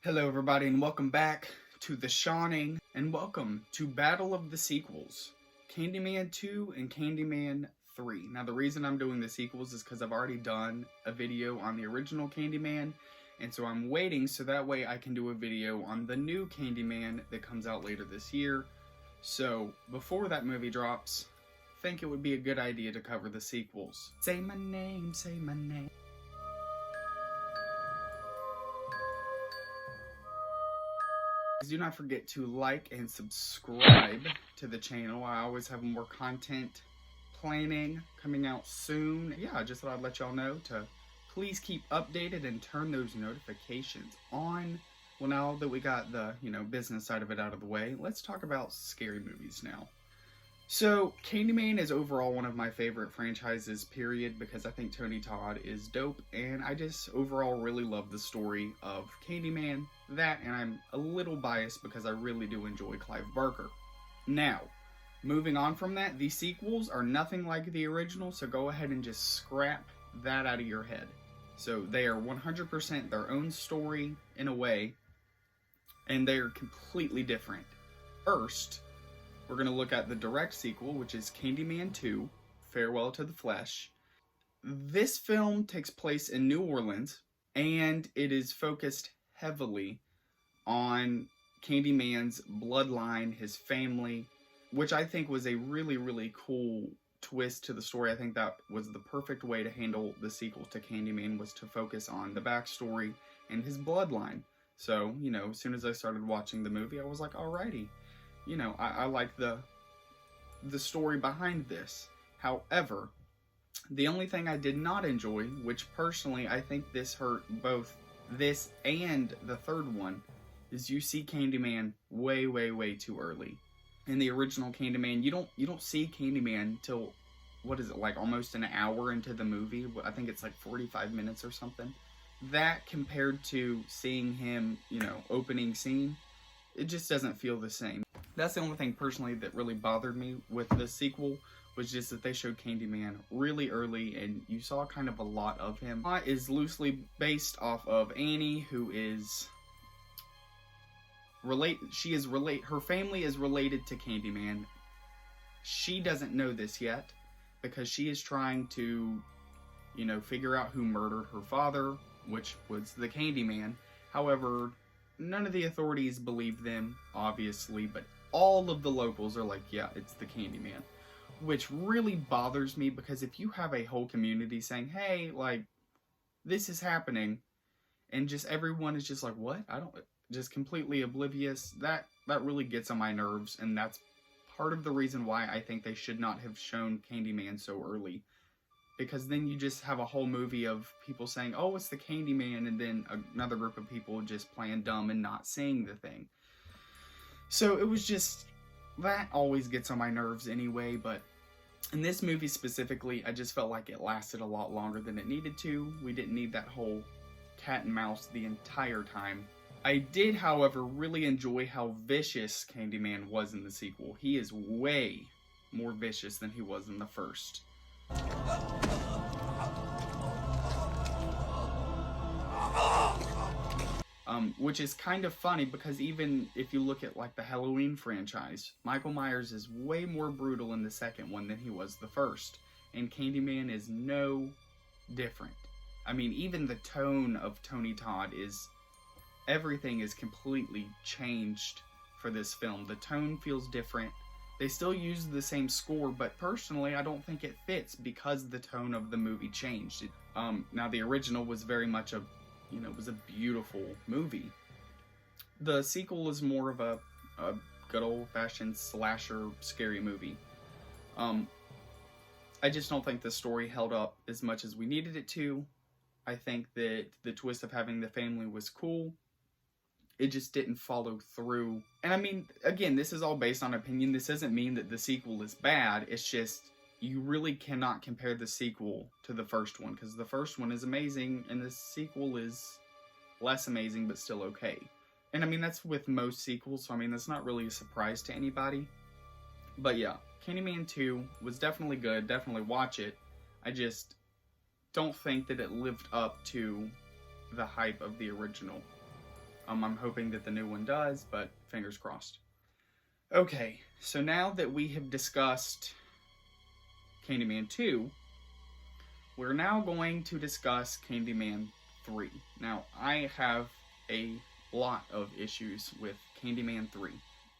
Hello everybody and welcome back to The Shining and welcome to Battle of the Sequels, Candyman 2 and Candyman 3. Now the reason I'm doing the sequels is because I've already done a video on the original Candyman, and so I'm waiting so that way I can do a video on the new Candyman that comes out later this year. So before that movie drops, I think it would be a good idea to cover the sequels. Say my name, say my name. Do not forget to like and subscribe to the channel. I always have more content planning coming out soon. Yeah, I just thought I'd let y'all know to please keep updated and turn those notifications on. Well, now that we got the, business side of it out of the way, let's talk about scary movies now. So, Candyman is overall one of my favorite franchises, period, because I think Tony Todd is dope, and I just overall really love the story of Candyman. That, and I'm a little biased because I really do enjoy Clive Barker. Now, moving on from that, the sequels are nothing like the original, so go ahead and just scrap that out of your head. So, they are 100% their own story, in a way, and they are completely different. First, we're going to look at the direct sequel, which is Candyman 2, Farewell to the Flesh. This film takes place in New Orleans, and it is focused heavily on Candyman's bloodline, his family, which I think was a really, really cool twist to the story. I think that was the perfect way to handle the sequel to Candyman, was to focus on the backstory and his bloodline. So, as soon as I started watching the movie, I was like, alrighty. I like the story behind this. However, the only thing I did not enjoy, which personally I think this hurt both this and the third one, is you see Candyman way, way, way too early. In the original Candyman, you don't see Candyman till, what is it, like almost an hour into the movie? I think it's like 45 minutes or something. That compared to seeing him, opening scene, it just doesn't feel the same. That's the only thing personally that really bothered me with the sequel, was just that they showed Candyman really early and you saw kind of a lot of him. It is loosely based off of Annie, who is her family is related to Candyman. She doesn't know this yet because she is trying to, figure out who murdered her father, which was the Candyman. However, none of the authorities believe them, obviously, but all of the locals are like, yeah, it's the Candyman. Which really bothers me, because if you have a whole community saying, hey, like, this is happening, and just everyone is just like, what? Just completely oblivious, that really gets on my nerves, and that's part of the reason why I think they should not have shown Candyman so early. Because then you just have a whole movie of people saying, oh, it's the Candyman, and then another group of people just playing dumb and not seeing the thing. So it was just, that always gets on my nerves anyway, but in this movie specifically, I just felt like it lasted a lot longer than it needed to. We didn't need that whole cat and mouse the entire time. I did, however, really enjoy how vicious Candyman was in the sequel. He is way more vicious than he was in the first. Which is kind of funny, because even if you look at like the Halloween franchise, Michael Myers is way more brutal in the second one than he was the first, and Candyman is no different. I mean, even the tone of Tony Todd everything is completely changed for this film. The tone feels different. They still use the same score, but personally, I don't think it fits because the tone of the movie changed. Now, the original was very much it was a beautiful movie. The sequel is more of a good old-fashioned slasher scary movie. I just don't think the story held up as much as we needed it to. I think that the twist of having the family was cool. It just didn't follow through. And I mean, again, this is all based on opinion. This doesn't mean that the sequel is bad. It's just, you really cannot compare the sequel to the first one, because the first one is amazing, and the sequel is less amazing, but still okay. And I mean, that's with most sequels, so I mean, that's not really a surprise to anybody. But yeah, Candyman 2 was definitely good, definitely watch it. I just don't think that it lived up to the hype of the original. I'm hoping that the new one does, but fingers crossed. Okay, so now that we have discussed Candyman 2, we're now going to discuss Candyman 3. Now, I have a lot of issues with Candyman 3.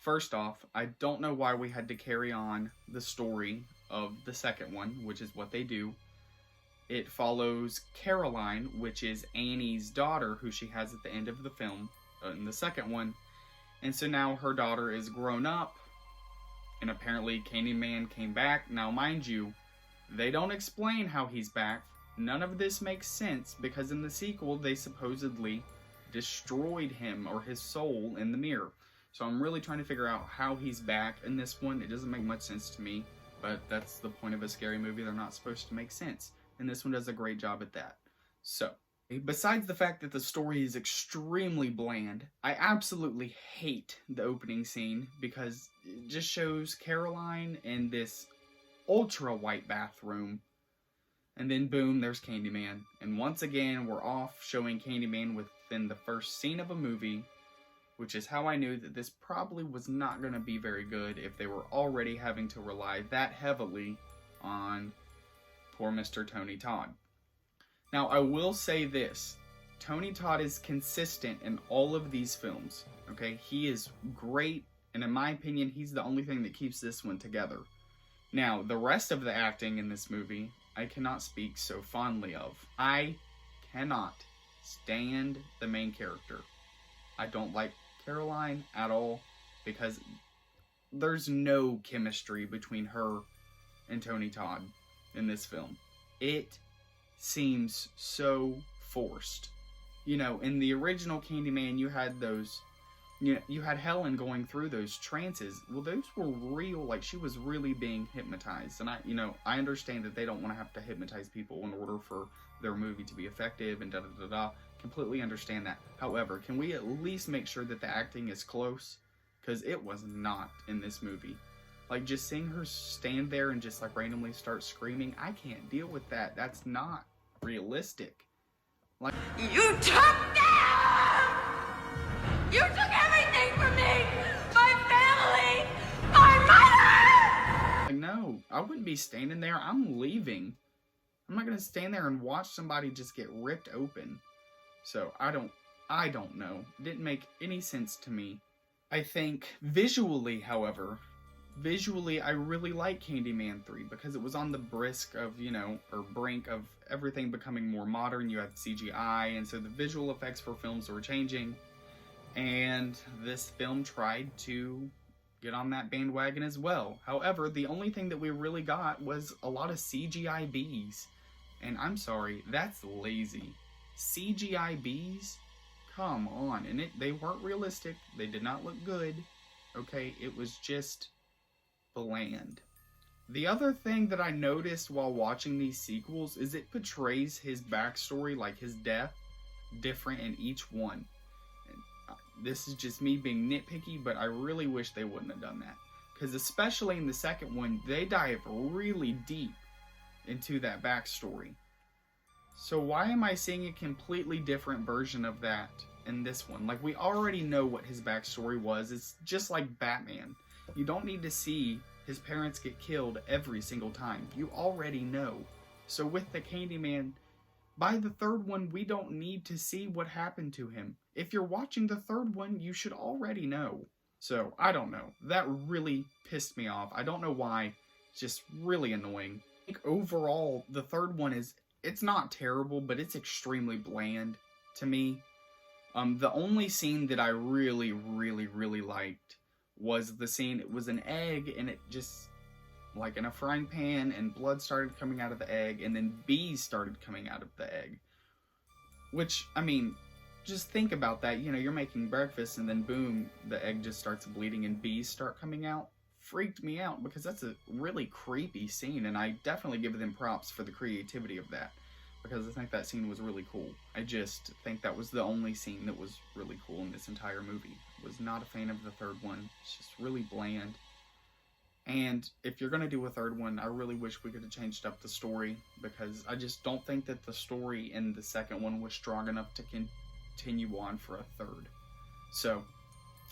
First off, I don't know why we had to carry on the story of the second one, which is what they do. It follows Caroline, which is Annie's daughter, who she has at the end of the film, in the second one. And so now her daughter is grown up, and apparently Candyman came back. Now, mind you, they don't explain how he's back. None of this makes sense, because in the sequel, they supposedly destroyed him, or his soul, in the mirror. So I'm really trying to figure out how he's back in this one. It doesn't make much sense to me, but that's the point of a scary movie. They're not supposed to make sense. And this one does a great job at that. So, besides the fact that the story is extremely bland, I absolutely hate the opening scene because it just shows Caroline in this ultra white bathroom, and then boom, there's Candyman. And once again, we're off showing Candyman within the first scene of a movie, which is how I knew that this probably was not going to be very good if they were already having to rely that heavily on poor Mr. Tony Todd. Now, I will say this. Tony Todd is consistent in all of these films, okay? He is great, and in my opinion, he's the only thing that keeps this one together. Now, the rest of the acting in this movie, I cannot speak so fondly of. I cannot stand the main character. I don't like Caroline at all, because there's no chemistry between her and Tony Todd in this film. It seems so forced. You know, in the original Candyman, you had those, you had Helen going through those trances. Well, those were real, like she was really being hypnotized. And I understand that they don't want to have to hypnotize people in order for their movie to be effective and da-da-da-da. Completely understand that. However, can we at least make sure that the acting is close? Because it was not in this movie. Like, just seeing her stand there and just, like, randomly start screaming, I can't deal with that. That's not realistic. Like, you took them! You took everything from me! My family! My mother! Like, no, I wouldn't be standing there. I'm leaving. I'm not going to stand there and watch somebody just get ripped open. So, I don't know. It didn't make any sense to me. I think visually, however, I really like Candyman 3 because it was on the brink of everything becoming more modern. You had CGI, and so the visual effects for films were changing. And this film tried to get on that bandwagon as well. However, the only thing that we really got was a lot of CGI bees. And I'm sorry, that's lazy. CGI bees? Come on. And they weren't realistic. They did not look good. Okay, it was just bland. The other thing that I noticed while watching these sequels is it portrays his backstory, like his death, different in each one. And this is just me being nitpicky, but I really wish they wouldn't have done that. Because especially in the second one, they dive really deep into that backstory. So why am I seeing a completely different version of that in this one? Like, we already know what his backstory was. It's just like Batman. You don't need to see his parents get killed every single time. You already know. So with the Candyman, by the third one, we don't need to see what happened to him. If you're watching the third one, you should already know. So, I don't know. That really pissed me off. I don't know why. It's just really annoying. I think overall, the third one it's not terrible, but it's extremely bland to me. The only scene that I really, really, really liked was the scene, it was an egg, and it just, like in a frying pan, and blood started coming out of the egg, and then bees started coming out of the egg. Which, I mean, just think about that. You know, you're making breakfast, and then boom, the egg just starts bleeding, and bees start coming out. Freaked me out, because that's a really creepy scene, and I definitely give them props for the creativity of that, because I think that scene was really cool. I just think that was the only scene that was really cool in this entire movie. Was not a fan of the third one. It's just really bland. And if you're going to do a third one, I really wish we could have changed up the story, because I just don't think that the story in the second one was strong enough to continue on for a third. So,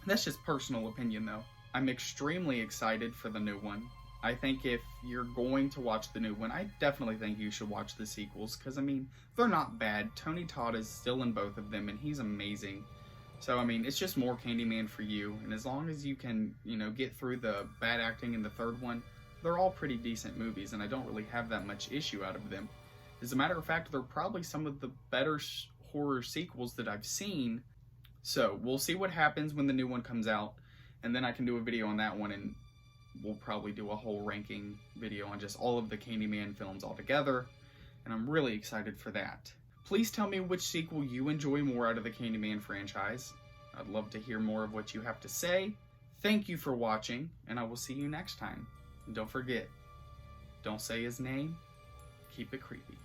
that's just personal opinion though. I'm extremely excited for the new one. I think if you're going to watch the new one, I definitely think you should watch the sequels, because, I mean, they're not bad. Tony Todd is still in both of them, and he's amazing. So, I mean, it's just more Candyman for you, and as long as you can, you know, get through the bad acting in the third one, they're all pretty decent movies, and I don't really have that much issue out of them. As a matter of fact, they're probably some of the better horror sequels that I've seen. So, we'll see what happens when the new one comes out, and then I can do a video on that one, and we'll probably do a whole ranking video on just all of the Candyman films all together, and I'm really excited for that. Please tell me which sequel you enjoy more out of the Candyman franchise. I'd love to hear more of what you have to say. Thank you for watching, and I will see you next time. And don't forget, don't say his name, keep it creepy.